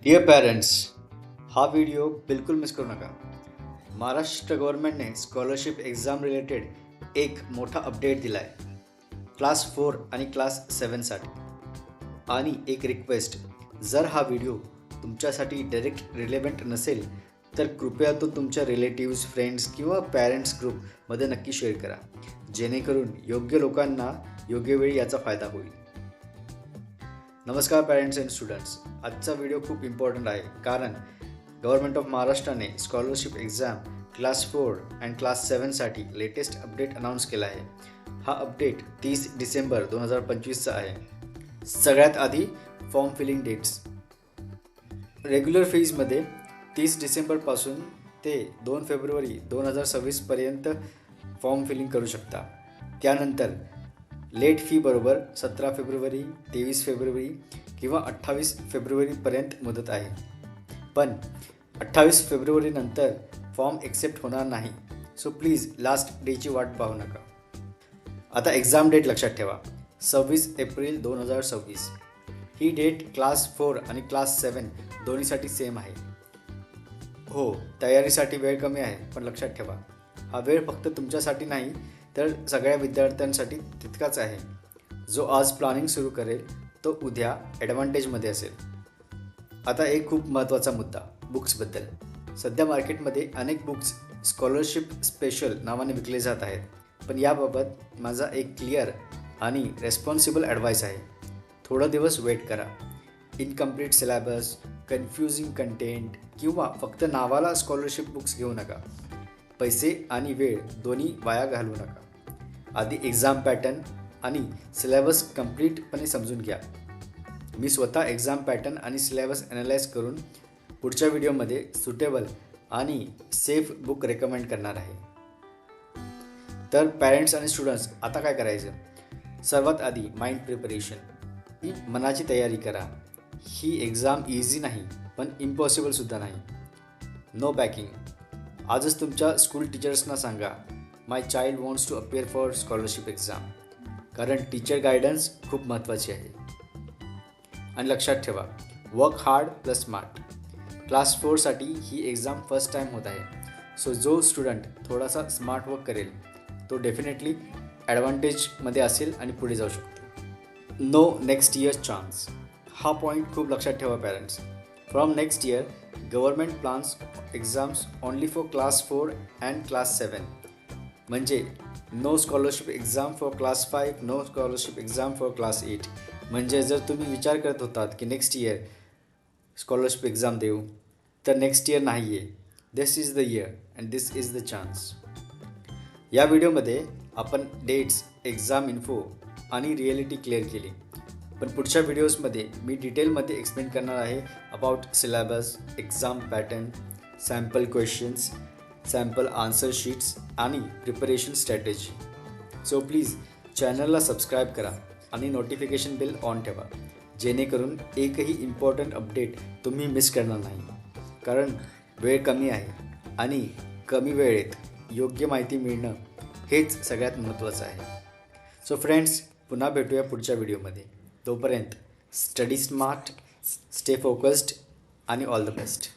Deere parents, हा video बिलकुल miss करू नका. महाराष्ट्र गव्हर्नमेंटने स्कॉलरशिप एक्झाम रिलेटेड एक मोठा अपडेट दिला आहे क्लास 4 आणि क्लास 7साठी. आणि एक रिक्वेस्ट, जर हा व्हिडिओ तुमच्यासाठी डायरेक्ट रिलेव्हंट नसेल तर कृपया तो तुमच्या रिलेटिव्स, फ्रेंड्स किंवा पॅरेंट्स ग्रुपमध्ये नक्की शेअर करा, जेणेकरून योग्य लोकांना योग्य वेळी याचा फायदा होईल. नमस्कार पॅरेंट्स अँड स्टुडंट्स. आजचा व्हिडिओ खूप इम्पॉर्टंट आहे कारण गव्हर्नमेंट ऑफ महाराष्ट्राने scholarship exam class 4 and class 7साठी लेटेस्ट अपडेट अनाऊन्स केला आहे. हा अपडेट 30 डिसेंबर 2025चा आहे. सगळ्यात आधी फॉर्म फिलिंग डेट्स. रेग्युलर फीजमध्ये 30 डिसेंबरपासून ते 2 फेब्रुवारी 2026पर्यंत फॉर्म फिलिंग करू शकता. त्यानंतर लेट फी बरोबर 17 फेब्रुवारी, 23 फेब्रुवारी किंवा 28 फेब्रुवारीपर्यंत मुदत आहे. पण 28 फेब्रुवारीनंतर फॉर्म एक्सेप्ट होणार नाही. सो प्लीज लास्ट डेची वाट पाहू नका. आता एक्झाम डेट लक्षात ठेवा, 26 एप्रिल 2026. ही डेट क्लास 4 आणि क्लास 7 दोन्हीसाठी सेम आहे. हो, तयारीसाठी वेळ कमी आहे, पण लक्षात ठेवा हा वेळ फक्त तुमच्यासाठी नाही तर सगळ्या विद्यार्थ्यांसाठी तितकाच आहे. जो आज प्लॅनिंग सुरू करेल तो उद्या ॲडव्हान्टेजमध्ये असेल. आता एक खूप महत्त्वाचा मुद्दा, बुक्सबद्दल. सध्या मार्केटमध्ये अनेक बुक्स स्कॉलरशिप स्पेशल नावाने विकले जात आहेत. पण याबाबत माझा एक क्लिअर आणि रेस्पॉन्सिबल ॲडवाईस आहे. थोडा दिवस वेट करा. इनकम्प्लीट सिलेबस, कन्फ्युजिंग कंटेंट किंवा फक्त नावाला स्कॉलरशिप बुक्स घेऊ नका. पैसे आणि वेळ दोन्ही वाया घालवू नका. आधी एक्झाम पॅटर्न आणि सिलेबस कम्प्लीटपणे समजून घ्या. मी स्वतः एक्झाम पॅटर्न आणि सिलेबस ॲनालाइज करून पुढच्या व्हिडिओमध्ये सुटेबल आणि सेफ बुक रेकमेंड करणार आहे. तर पॅरेंट्स आणि स्टुडंट्स, आता काय करायचं? सर्वात आधी माइंड प्रिपरेशन. ही मनाची तयारी करा. ही एक्झाम इझी नाही पण इम्पॉसिबलसुद्धा नाही. No packing. आजच तुमच्या स्कूल टीचर्सना सांगा, my child wants to appear for scholarship exam. कारण टीचर गायडन्स खूप महत्त्वाची आहे. आणि लक्षात ठेवा, work hard plus smart. Class 4साठी ही एक्झाम फर्स्ट टाईम होत आहे. सो जो स्टुडंट थोडासा स्मार्ट वर्क करेल तो डेफिनेटली ॲडव्हान्टेजमध्ये असेल आणि पुढे जाऊ शकतो. No next year chance. हा पॉईंट खूप लक्षात ठेवा parents. From next year government plans exams only for class 4 and class 7. म्हणजे no scholarship exam for class 5, no scholarship exam for class 8. म्हणजे जर तुम्ही विचार करत होतात की नेक्स्ट इयर स्कॉलरशिप एक्झाम देऊ, तर नेक्स्ट इयर नाही आहे. This is the year and this is the chance. या व्हिडिओमध्ये आपण डेट्स, एक्झाम इन्फो आणि रिॲलिटी क्लिअर केली. पण पुढच्या व्हिडिओजमध्ये मी डिटेलमध्ये एक्सप्लेन करणार आहे about syllabus, exam pattern, sample questions, sample answer sheets आणि प्रिपरेशन स्ट्रॅटेजी. सो प्लीज चॅनलला सबस्क्राईब करा आणि नोटिफिकेशन बेल ऑन ठेवा, जेणेकरून एकही इम्पॉर्टंट अपडेट तुम्ही मिस करणार नाही. कारण वेळ कमी आहे आणि कमी वेळेत योग्य माहिती मिळणं हेच सगळ्यात महत्त्वाचं आहे. सो फ्रेंड्स, पुन्हा भेटूया पुढच्या व्हिडिओमध्ये. तोपर्यंत स्टडी स्मार्ट, स्टे फोकस्ड आणि ऑल द बेस्ट.